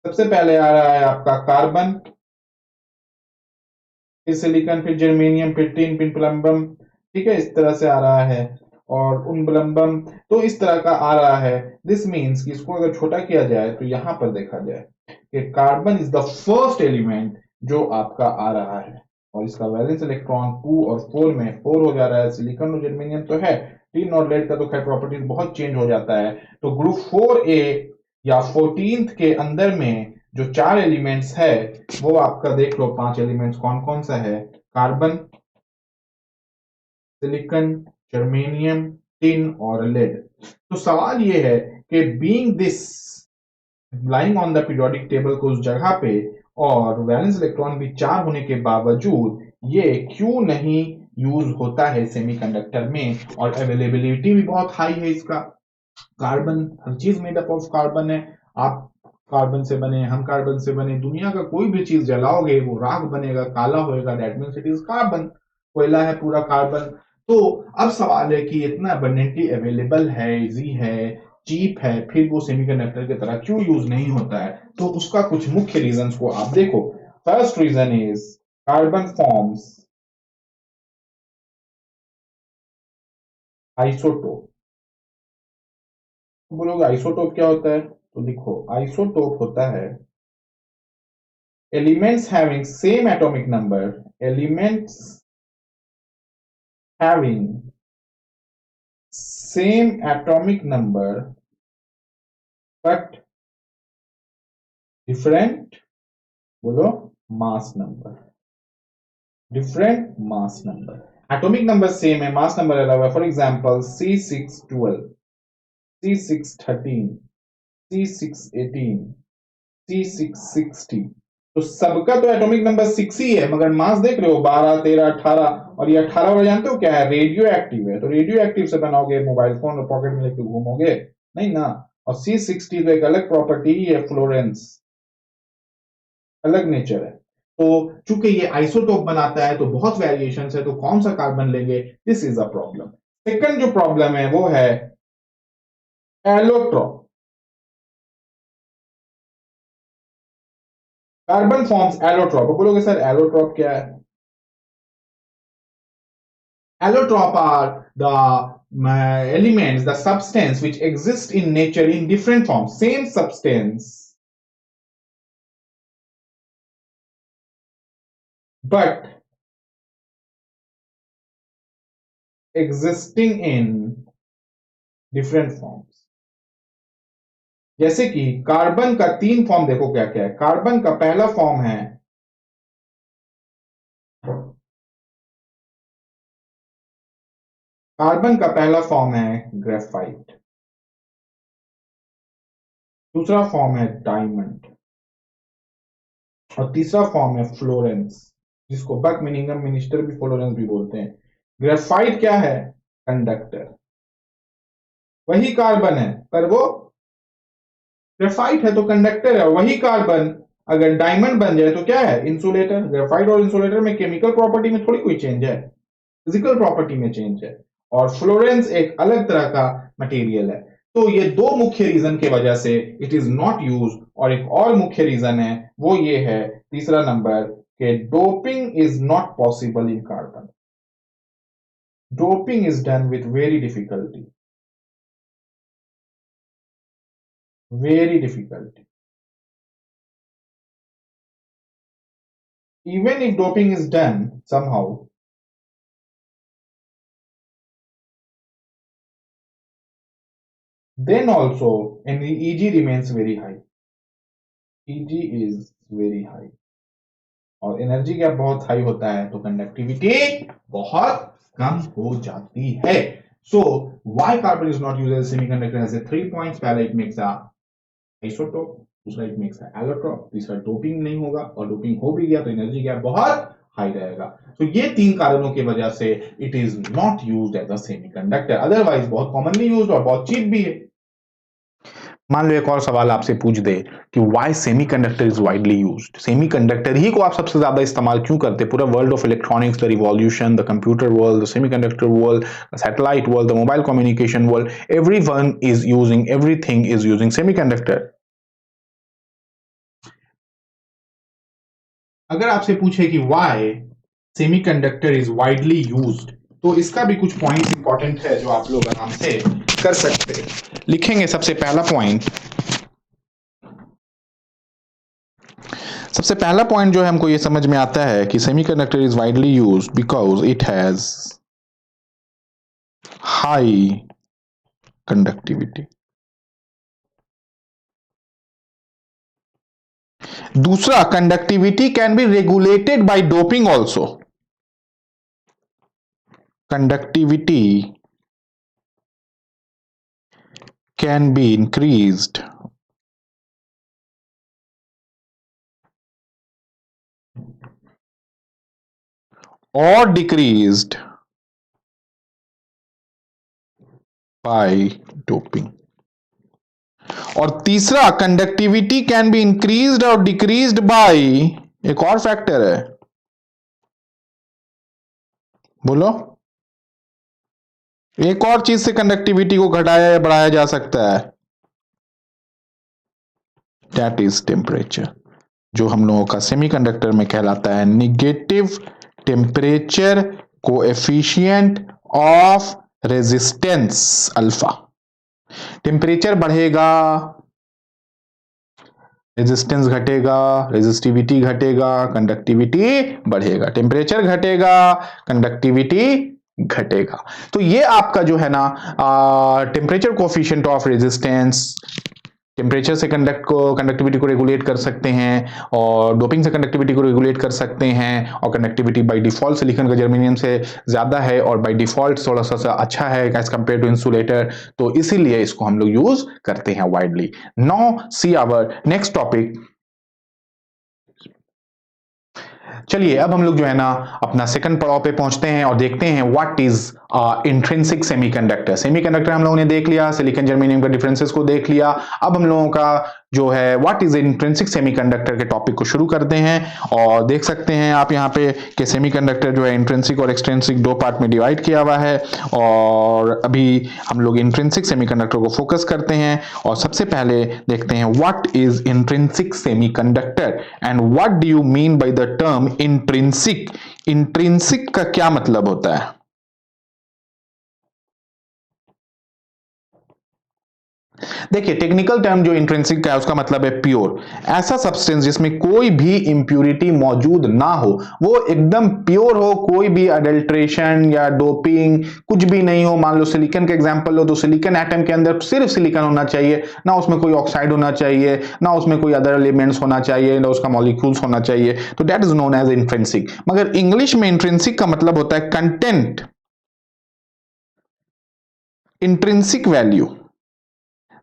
सबसे पहले आ रहा है आपका कार्बन, फिर सिलिकॉन, फिर जर्मेनियम, फिर टिन, फिर प्लम्बम। ठीक है, इस तरह से आ रहा है, और उन ब्लम्बम, तो इस तरह का आ रहा है। दिस मीन्स कि इसको अगर छोटा किया जाए तो यहां पर देखा जाए कि carbon is the first element जो आपका आ रहा है, और इसका वैलेंस इलेक्ट्रॉन 2 और 4 में 4 हो जा रहा है। सिलिकॉन और जर्मेनियम तो है, टिन और लेड का तो खैर प्रॉपर्टीज बहुत चेंज हो जाता है। तो ग्रुप 4A या 14th के अंदर में जो 4 एलिमेंट्स है वो आपका देख लो, 5 एलिमेंट्स कौन कौन सा है, कार्बन, सिलिकॉन, जर्मेनियम, टिन और लेड। तो सवाल ये है कि being this lying on the periodic table को उस जगह पे और वैलेंस इलेक्ट्रॉन भी 4 होने के बावजूद ये क्यों नहीं यूज होता है सेमीकंडक्टर में, और अवेलेबिलिटी भी बहुत हाई है इसका। कार्बन, हर चीज मेड अप ऑफ कार्बन है। आप कार्बन से बने, हम कार्बन से बने, दुनिया का कोई भी चीज जलाओगे वो राख बनेगा, काला होएगा, that means it is carbon. कोयला है पूरा कार्बन। तो अब सवाल है कि इतना अबंडेंटली अवेलेबल है, इजी है, चीप है, फिर वो सेमीकंडक्टर की तरह क्यों यूज नहीं होता है। तो उसका कुछ मुख्य रीजंस को आप देखो। First reason is carbon forms isotope. बोलोगे आइसोटोप क्या होता है, तो लिखो आइसोटोप होता है elements having same atomic number, elements having same atomic number but different, बोलो, mass number, different mass number। atomic number same है, mass number अलग है। for example C612, C613, C618, C660। तो सबका तो एटॉमिक नंबर 6 ही है, मगर मास देख रहे हो 12, 13, 18। और ये 18 वाला जानते हो क्या है, रेडियो एक्टिव है। तो रेडियो एक्टिव से बनाओगे मोबाइल फोन और पॉकेट में लेके घूमोगे नहीं ना। और C60 तो एक अलग प्रॉपर्टी ही है, फ्लोरेंस, अलग नेचर है। तो चूंकि ये आइसोटोप बनाता है तो बहुत वेरिएशन है, तो कौन सा कार्बन लेंगे, this is a problem. Second जो प्रॉब्लम है वो है एलोट्रॉप। Carbon forms allotrope. बोलोगे सर एलोट्रॉप क्या है। Allotrope are the elements, the substance which exist in nature in different forms. Same substance, but existing in different forms. जैसे कि कार्बन का 3 फॉर्म देखो क्या क्या है। कार्बन का पहला फॉर्म है ग्रेफाइट। दूसरा फॉर्म है डायमंड। और तीसरा फॉर्म है फ्लोरेंस, जिसको बक मिनिंगम मिनिस्टर भी फ्लोरेंस भी बोलते हैं। ग्रेफाइट क्या है, कंडक्टर। वही कार्बन है पर वो ग्रेफाइट है तो कंडक्टर है। वही कार्बन अगर डायमंड बन जाए तो क्या है, इंसुलेटर। ग्रेफाइट और इंसुलेटर में केमिकल प्रॉपर्टी में थोड़ी कोई चेंज है, फिजिकल प्रॉपर्टी में चेंज है। और फ्लोरेंस एक अलग तरह का मटेरियल है। तो ये दो मुख्य रीजन की वजह से इट इज नॉट यूज। और एक और मुख्य रीजन है वो ये है, तीसरा नंबर, के doping is not possible in carbon. Doping is done with very difficulty, very difficulty. Even if doping is done somehow, then also and the Eg remains very high. Eg is very high। और एनर्जी गैप बहुत हाई होता है तो कंडक्टिविटी बहुत कम हो जाती है। So why carbon is not used as semiconductor has 3 points. पहला, इट मेक्स अ आइसोटोप। दूसरा, इट मेक्स अ एलोट्रोप। तीसरा, डोपिंग नहीं होगा, और डोपिंग हो भी गया तो एनर्जी गैप बहुत हाई रहेगा। तो ये 3 कारणों की वजह से it is not used as a semiconductor. Otherwise बहुत कॉमनली यूज्ड और बहुत चीप भी है। मान लो एक और सवाल आपसे पूछ दे कि why semiconductor is widely used. Semiconductor ही को आप सबसे ज्यादा इस्तेमाल क्यों करते। पूरा world of electronics, the revolution, the computer world, the semiconductor world, the satellite world, the mobile communication world, everyone is using, everything is using semiconductor. अगर आपसे पूछे कि why semiconductor is widely used, तो इसका भी कुछ पॉइंट्स इंपॉर्टेंट है जो आप लोग आराम से कर सकते हैं। लिखेंगे सबसे पहला पॉइंट। सबसे पहला पॉइंट जो है हमको ये समझ में आता है कि semiconductor is widely used because it has high conductivity. दूसरा, conductivity can be regulated by doping also. Conductivity can be increased or decreased by doping। और तीसरा, कंडक्टिविटी कैन बी इंक्रीज्ड और डिक्रीज्ड बाय, एक और फैक्टर है, बोलो, एक और चीज से कंडक्टिविटी को घटाया या बढ़ाया जा सकता है, दैट इज टेम्परेचर, जो हम लोगों का सेमीकंडक्टर में कहलाता है negative temperature coefficient of resistance alpha. Temperature बढ़ेगा, रेजिस्टेंस घटेगा, रेजिस्टिविटी घटेगा, कंडक्टिविटी बढ़ेगा। टेम्परेचर घटेगा, कंडक्टिविटी घटेगा। तो ये आपका जो है ना temperature coefficient of resistance, temperature से कंडक्टिविटी को रेगुलेट कर सकते हैं और डोपिंग से कंडक्टिविटी को रेगुलेट कर सकते हैं। और कंडक्टिविटी बाय डिफॉल्ट सिलिकॉन का जर्मेनियम से ज्यादा है और बाय डिफॉल्ट थोड़ा सा अच्छा है एज कंपेयर टू इंसुलेटर, तो इसीलिए इसको हम लोग यूज करते हैं widely. Now see our next topic. चलिए अब हम लोग जो है ना अपना सेकंड पड़ाव पे पहुंचते हैं और देखते हैं what is intrinsic semiconductor. Semiconductor हम लोगों ने देख लिया, सिलिकॉन जर्मेनियम के डिफरेंसेस को देख लिया। अब हम लोगों का जो है व्हाट इज इंट्रिंसिक सेमीकंडक्टर के टॉपिक को शुरू करते हैं। और देख सकते हैं आप यहाँ पे कि सेमीकंडक्टर जो है इंट्रिंसिक और एक्सट्रिंसिक दो पार्ट में डिवाइड किया हुआ है। और अभी हम लोग इंट्रिंसिक सेमीकंडक्टर को फोकस करते हैं और सबसे पहले देखते हैं what is intrinsic semiconductor and what do you mean by the term intrinsic. Intrinsic का क्या मतलब होता है? देखिए टेक्निकल टर्म जो इंट्रिंसिक का है उसका मतलब है प्योर, ऐसा सब्सटेंस जिसमें कोई भी इंप्यूरिटी मौजूद ना हो, वो एकदम प्योर हो, कोई भी अडल्ट्रेशन या डोपिंग कुछ भी नहीं हो। मान लो सिलिकॉन का एग्जांपल लो तो सिलिकॉन एटम के अंदर सिर्फ सिलिकॉन होना चाहिए, ना उसमें कोई ऑक्साइड होना चाहिए, ना उसमें कोई अदर एलिमेंट्स होना चाहिए, ना उसका मॉलिक्यूल्स होना चाहिए, तो that is known as intrinsic. मगर इंग्लिश में इंट्रिंसिक का मतलब होता है कंटेंट, इंट्रिंसिक वैल्यू।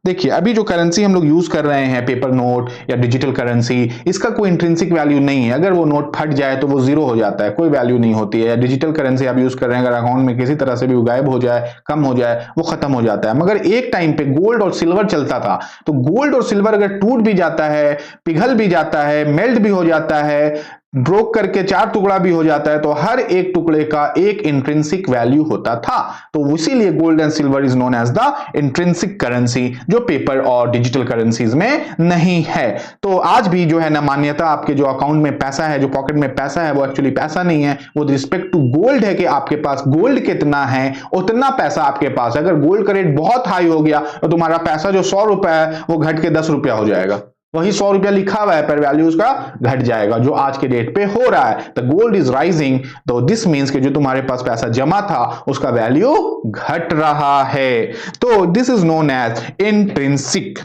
देखिए अभी जो करेंसी हम लोग यूज कर रहे हैं पेपर नोट या डिजिटल करेंसी, इसका कोई इंट्रिंसिक वैल्यू नहीं है। अगर वो नोट फट जाए तो वो जीरो हो जाता है, कोई वैल्यू नहीं होती है। या डिजिटल करेंसी आप यूज कर रहे हैं, अगर अकाउंट में किसी तरह से भी गायब हो जाए, कम हो जाए, वो खत्म हो जाता है। मगर एक टाइम पे गोल्ड और सिल्वर चलता था, तो गोल्ड और सिल्वर अगर टूट भी जाता है, पिघल भी जाता है, मेल्ट भी हो जाता है, ब्रोक करके चार टुकड़ा भी हो जाता है, तो हर एक टुकड़े का एक इंट्रिंसिक वैल्यू होता था। तो इसीलिए gold and silver is known as the intrinsic currency, जो पेपर और डिजिटल करेंसीज में नहीं है। तो आज भी जो है ना मान्यता, आपके जो अकाउंट में पैसा है, जो पॉकेट में पैसा है, वो एक्चुअली पैसा नहीं है, वो रिस्पेक्ट टू गोल्ड है कि आपके पास गोल्ड कितना है उतना पैसा आपके पास। अगर गोल्ड का रेट बहुत हाई हो गया तो तुम्हारा पैसा जो 100 रुपया है वो घट के 10 रुपया हो जाएगा। वही 100 रुपया लिखा हुआ है पर वैल्यू उसका घट जाएगा, जो आज के डेट पे हो रहा है। द गोल्ड इज राइजिंग, तो दिस मीन्स कि जो तुम्हारे पास पैसा जमा था उसका वैल्यू घट रहा है। तो this is known as intrinsic.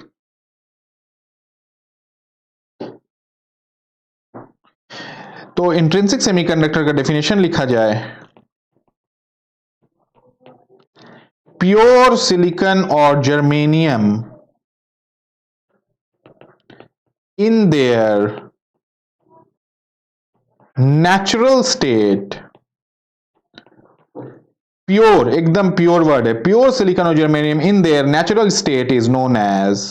तो इंट्रिंसिक सेमीकंडक्टर का डेफिनेशन लिखा जाए, प्योर सिलिकॉन और germanium in their natural state, pure, एकदम प्योर वर्ड है, प्योर सिलिकॉन और germanium in their natural state is known as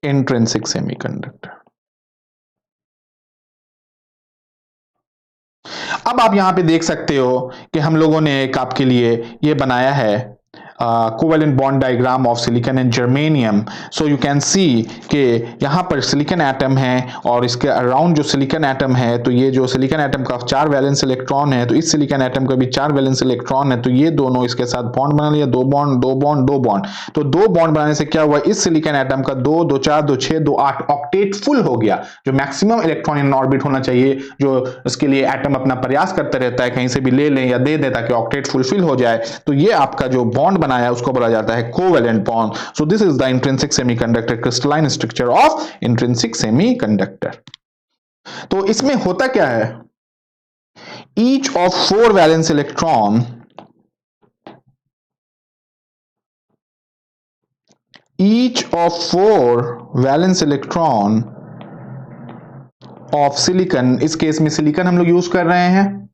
intrinsic semiconductor. अब आप यहां पे देख सकते हो कि हम लोगों ने एक आपके लिए ये बनाया है covalent bond diagram of silicon and germanium. So you can सी कि यहाँ पर सिलिकॉन एटम है और इसके अराउंड जो सिलिकॉन एटम है, तो ये जो सिलिकॉन एटम का 4 वैलेंस इलेक्ट्रॉन है, तो इस सिलिकॉन एटम का भी 4 वैलेंस इलेक्ट्रॉन है, तो ये दोनों इसके साथ बॉन्ड बना लिया, 2 बॉन्ड 2 बॉन्ड 2 बॉन्ड। तो 2 बॉन्ड बनाने से क्या हुआ, इस सिलिकॉन एटम का 2 2 4 2 6 2 8 ऑक्टेट फुल हो गया, जो मैक्सिमम इलेक्ट्रॉन इन ऑर्बिट होना चाहिए, जो इसके लिए एटम अपना प्रयास करता रहता है कहीं से भी ले लें या दे दे ताकि ऑक्टेट फुलफिल हो जाए। तो ये आपका जो बॉन्ड बनाया उसको बोला जाता है covalent bond. So this is the intrinsic semiconductor crystalline structure of intrinsic semiconductor. तो इसमें होता क्या है, each of 4 valence electron of silicon, इस केस में सिलिकॉन हम लोग यूज कर रहे हैं,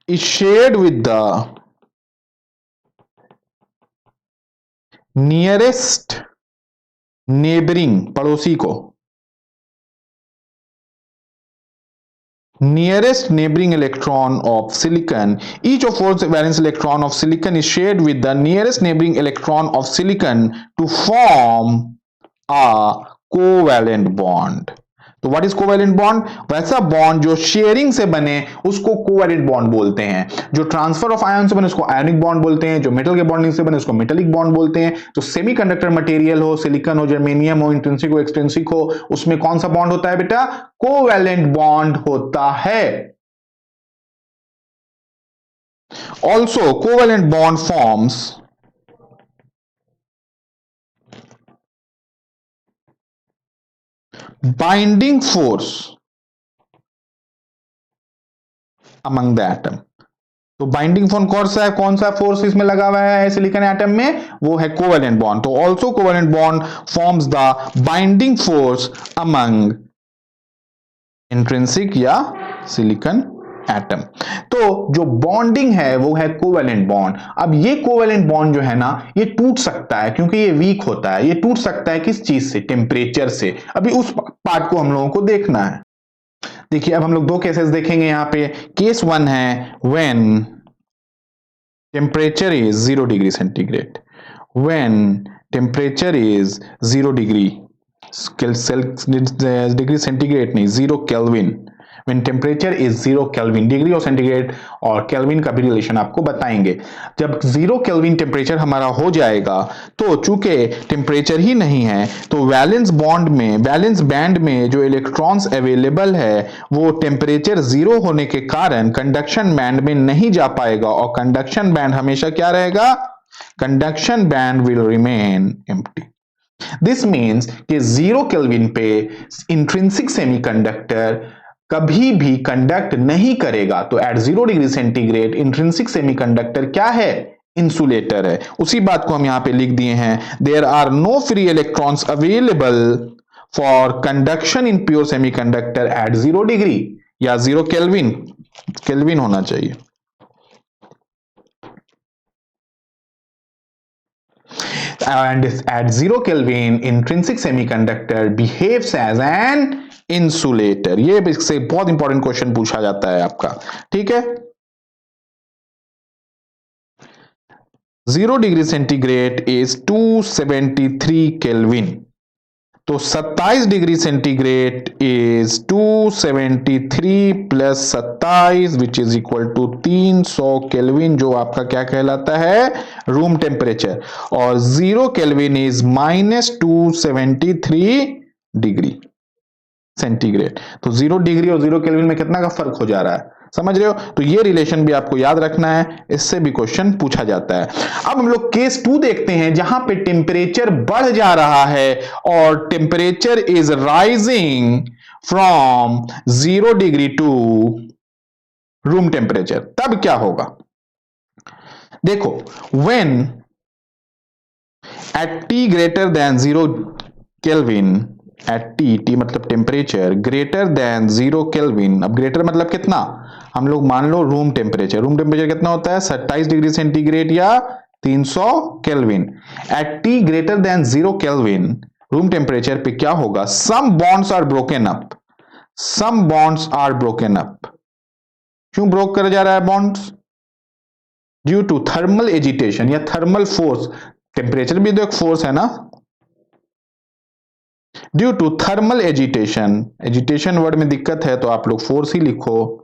is shared with the nearest neighbouring, पड़ोसी को, nearest neighboring electron of silicon. Each of 4 valence electron of silicon is shared with the nearest neighboring electron of silicon to form a covalent bond. तो व्हाट इज कोवैलेंट बॉन्ड? वैसा बॉन्ड जो शेयरिंग से बने उसको कोवैलेंट बॉन्ड बोलते हैं, जो ट्रांसफर ऑफ आयन से बने उसको आयनिक बॉन्ड बोलते हैं, जो मेटल के बॉन्डिंग से बने उसको मेटेलिक बॉन्ड बोलते हैं. तो सेमीकंडक्टर मटेरियल हो, सिलिकॉन हो, जर्मेनियम हो, इंट्रिंसिक हो, एक्सट्रिंसिक हो, उसमें कौन सा बॉन्ड होता है बेटा? कोवैलेंट बॉन्ड होता है. Also covalent bond forms binding force among the atom. तो बाइंडिंग फोर्स कौन सा फोर्स इसमें लगा हुआ है सिलिकॉन एटम में? वो है कोवैलेंट बॉन्ड. तो also covalent bond forms the binding force among intrinsic या सिलिकॉन एटम. तो जो बॉन्डिंग है वो है कोवैलेंट बॉन्ड. अब ये कोवैलेंट बॉन्ड जो है ना, ये टूट सकता है क्योंकि ये वीक होता है. ये टूट सकता है किस चीज से? टेम्परेचर से. अभी उस पार्ट को हम लोगों को देखना है. देखिए अब हम लोग 2 केसेस देखेंगे यहां पे. केस 1 है when temperature is 0 degree centigrade. When temperature is 0 degree centigrade नहीं, 0 kelvin. When temperature is 0 kelvin, degree और सेंटीग्रेड और केल्विन का भी रिलेशन आपको बताएंगे. जब 0 केल्विन टेम्परेचर हमारा हो जाएगा तो चूंकि टेम्परेचर ही नहीं है तो वैलेंस बॉन्ड में, वैलेंस बैंड में जो इलेक्ट्रॉन्स अवेलेबल है वो टेम्परेचर 0 होने के कारण कंडक्शन बैंड में नहीं जा पाएगा. और कंडक्शन बैंड हमेशा क्या रहेगा? Conduction band will remain empty. This means कि 0 केल्विन पे इंट्रिंसिक सेमीकंडक्टर कभी भी कंडक्ट नहीं करेगा. तो at 0 degree centigrade intrinsic semiconductor क्या है? इंसुलेटर है. उसी बात को हम यहां पे लिख दिए हैं. There are no free electrons available for conduction in pure semiconductor at 0 degree या 0 केल्विन. केल्विन होना चाहिए. And at 0 Kelvin, intrinsic semiconductor behaves as an insulator. ये इससे बहुत इंपॉर्टेंट क्वेश्चन पूछा जाता है आपका. ठीक है, 0 डिग्री सेंटीग्रेड इज 273 केल्विन. तो 27 degree centigrade is 273 plus 27 which is equal to 300 kelvin, जो आपका क्या कहलाता है? Room temperature. और 0 केल्विन इज -273 डिग्री सेंटीग्रेड. तो 0 डिग्री और 0 केल्विन में कितना का फर्क हो जा रहा है, समझ रहे हो? तो ये रिलेशन भी आपको याद रखना है, इससे भी क्वेश्चन पूछा जाता है. अब हम लोग केस 2 देखते हैं जहां पे टेम्परेचर बढ़ जा रहा है और temperature is rising from 0 degree to room temperature. तब क्या होगा? देखो, when at T greater than 0 kelvin, at T मतलब टेम्परेचर ग्रेटर देन 0 केल्विन. अब ग्रेटर मतलब कितना? हम लोग मान लो रूम टेम्परेचर. रूम टेम्परेचर कितना होता है? 27 डिग्री सेंटीग्रेड या 300 kelvin. At T greater than 0 kelvin room temperature पे क्या होगा? Some bonds are broken up. Some bonds are broken up. क्यों ब्रोक कर जा रहा है bonds? Due to thermal agitation या थर्मल फोर्स. टेम्परेचर भी तो एक फोर्स है ना. Due to thermal agitation. Agitation word में दिक्कत है तो आप लोग फोर्स ही लिखो,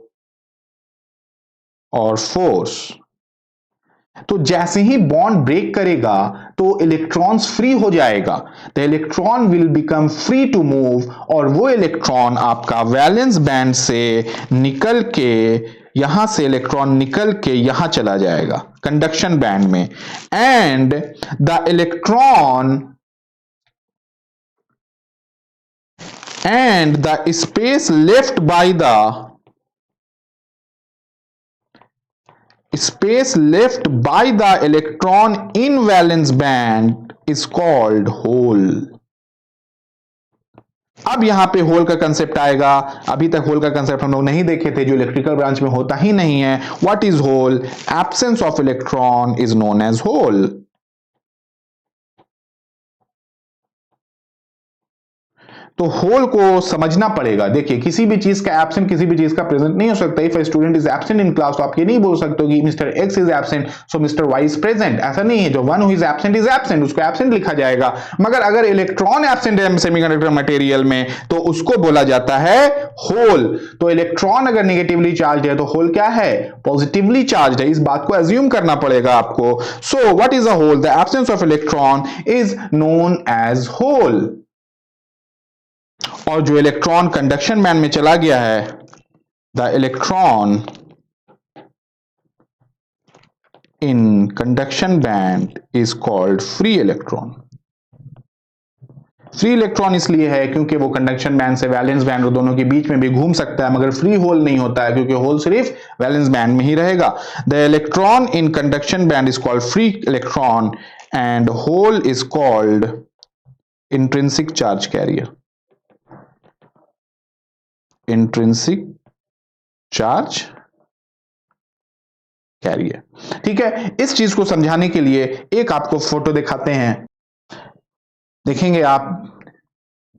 और फोर्स. तो जैसे ही बॉन्ड ब्रेक करेगा तो इलेक्ट्रॉन्स फ्री हो जाएगा. The electron will become free to move, और वो इलेक्ट्रॉन आपका वैलेंस बैंड से निकल के यहां से इलेक्ट्रॉन निकल के यहां चला जाएगा कंडक्शन बैंड में, and the electron and the space left by the electron in valence band is called hole. अब यहां पे होल का कंसेप्ट आएगा। अभी तक होल का कंसेप्ट हम लोग नहीं देखे थे, जो इलेक्ट्रिकल ब्रांच में होता ही नहीं है। What is hole? Absence of electron is known as hole. तो होल को समझना पड़ेगा। देखिए, किसी भी चीज का एब्सेंट किसी भी चीज का प्रेजेंट नहीं हो सकता। If a student is absent in class, तो आप ये नहीं बोल सकते कि mister X is absent so mister Y is present. ऐसा नहीं है। जो वन हु इज एब्सेंट, उसको एब्सेंट लिखा जाएगा। मगर अगर इलेक्ट्रॉन एब्सेंट है सेमीकंडक्टर मटेरियल में, तो उसको बोला जाता है होल। तो इलेक्ट्रॉन अगर नेगेटिवली चार्ज है तो होल क्या है? पॉजिटिवली चार्ज है। इस बात को एज्यूम करना पड़ेगा आपको। So what is a hole? The absence of electron is known as hole. और जो इलेक्ट्रॉन कंडक्शन बैंड में चला गया है, the electron in conduction band is called free electron. Free electron इसलिए है क्योंकि वो कंडक्शन बैंड से वैलेंस बैंड और दोनों के बीच में भी घूम सकता है, मगर फ्री होल नहीं होता है, क्योंकि होल सिर्फ वैलेंस बैंड में ही रहेगा। The electron in conduction band is called free electron and hole is called intrinsic charge carrier. Intrinsic charge carrier. ठीक है, इस चीज को समझाने के लिए एक आपको फोटो दिखाते हैं। देखेंगे आप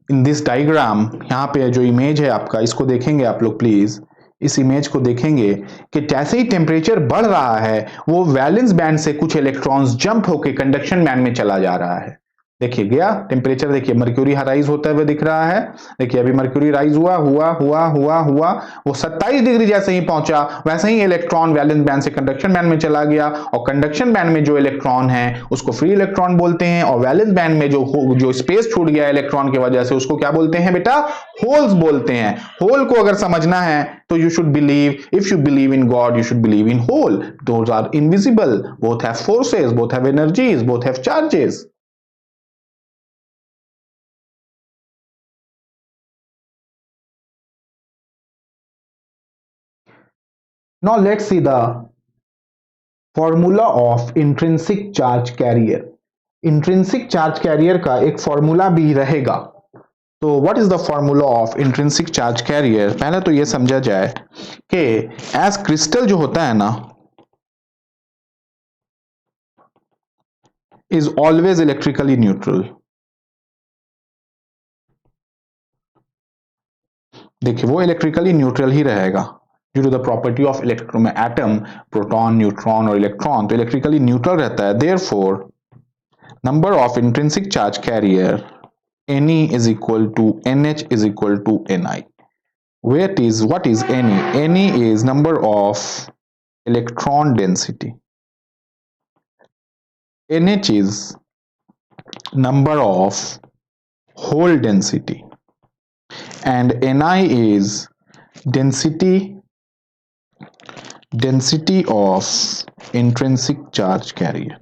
इन दिस डायग्राम, यहां पे जो इमेज है आपका, इसको देखेंगे आप लोग प्लीज। इस इमेज को देखेंगे कि जैसे ही टेम्परेचर बढ़ रहा है, वो वैलेंस बैंड से कुछ इलेक्ट्रॉन्स जंप होकर कंडक्शन बैंड में चला जा रहा है। देखिए गया टेम्परेचर, देखिए मर्क्यूरी राइज होता हुआ दिख रहा है। देखिए अभी मर्क्यूरी राइज हुआ हुआ हुआ हुआ हुआ, वो 27 डिग्री जैसे ही पहुंचा, वैसे ही इलेक्ट्रॉन वैलेंस बैंड से कंडक्शन बैंड में चला गया। और कंडक्शन बैंड में जो इलेक्ट्रॉन है उसको फ्री इलेक्ट्रॉन बोलते हैं, और वैलेंस बैंड में जो स्पेस छूट गया इलेक्ट्रॉन की वजह से, उसको क्या बोलते हैं बेटा? होल्स बोलते हैं। होल को अगर समझना है तो you should believe, if you believe in God, you should believe in whole. Those are invisible, both have forces, both have energies, both have charges. Now let's see the formula of intrinsic charge carrier. Intrinsic charge carrier का एक फॉर्मूला भी रहेगा। तो what is the formula of intrinsic charge career? पहले तो ये समझा जाए कि एज क्रिस्टल जो होता है ना, इज ऑलवेज इलेक्ट्रिकली न्यूट्रल। देखिए वो इलेक्ट्रिकली न्यूट्रल ही रहेगा due to the property of electron में एटम, प्रोटॉन, न्यूट्रॉन और इलेक्ट्रॉन, तो इलेक्ट्रिकली न्यूट्रल रहता है। Therefore number of intrinsic charge carrier Ne is equal to NH is equal to Ni. What is Ne? Ne is number of electron density. NH is number of hole density, and Ni is density of intrinsic charge carrier.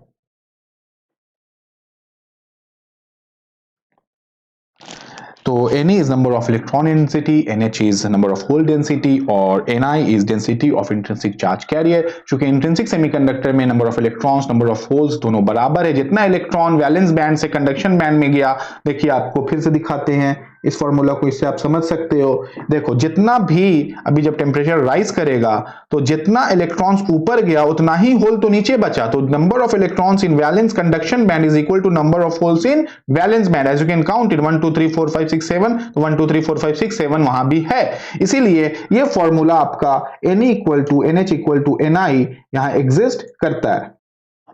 तो Ne is number of electron density, NH is number of hole density, और Ni is density of intrinsic charge carrier। चूंकि intrinsic semiconductor में number of electrons, number of holes दोनों बराबर है। जितना इलेक्ट्रॉन वैलेंस बैंड से कंडक्शन बैंड में गया, देखिए आपको फिर से दिखाते हैं इस फॉर्मूला को, इससे आप समझ सकते हो। देखो जितना भी अभी जब टेम्परेचर राइज करेगा, तो जितना इलेक्ट्रॉन्स ऊपर गया उतना ही होल तो नीचे बचा। तो number of electrons in valence conduction band is equal to number of holes in valence band. As you can count it 1 2 3 4 5 6 7, तो 1 2 3 4 5 6 7 वहां भी है। इसीलिए ये फॉर्मूला आपका Ne equal to NH equal to Ni यहां एग्जिस्ट करता है।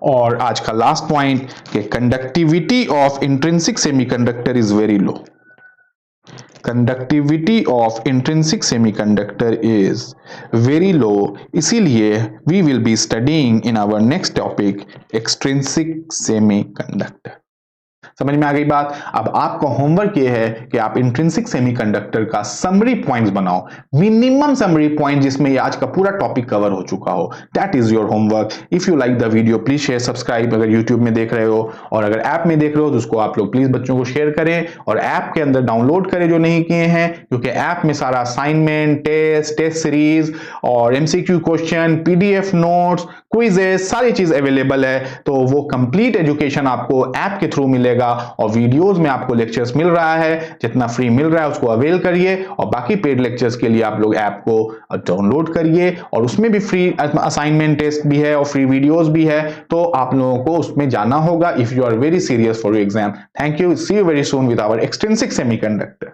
और आज का लास्ट पॉइंट कि conductivity of intrinsic semiconductor is very low. Conductivity of intrinsic semiconductor is very low, इसीलिए we will be studying in our next topic extrinsic semiconductor. समझ में आ गई बात। अब आपका होमवर्क ये है कि आप इंट्रिंसिक सेमीकंडक्टर का समरी पॉइंट्स बनाओ, मिनिमम समरी पॉइंट जिसमें ये आज का पूरा टॉपिक कवर हो चुका हो। That is your homework. If you like the video please share subscribe, अगर यूट्यूब में देख रहे हो, और अगर ऐप में देख रहे हो तो उसको आप लोग प्लीज बच्चों को शेयर करें और ऐप के अंदर डाउनलोड करें जो नहीं किए हैं, क्योंकि ऐप में सारा असाइनमेंट, टेस्ट सीरीज और MCQ question, PDF notes, quizzes, सारी चीज अवेलेबल है। तो वो कंप्लीट एजुकेशन आपको ऐप के थ्रू मिलेगा और वीडियोस में आपको लेक्चर्स मिल रहा है, जितना फ्री मिल रहा है उसको अवेल करिए और बाकी पेड लेक्चर्स के लिए आप लोग ऐप को डाउनलोड करिए और उसमें भी फ्री असाइनमेंट टेस्ट भी है और फ्री वीडियोस भी है, तो आप लोगों को उसमें जाना होगा if you are very serious for your exam. Thank you, see you very soon with our extrinsic semiconductor.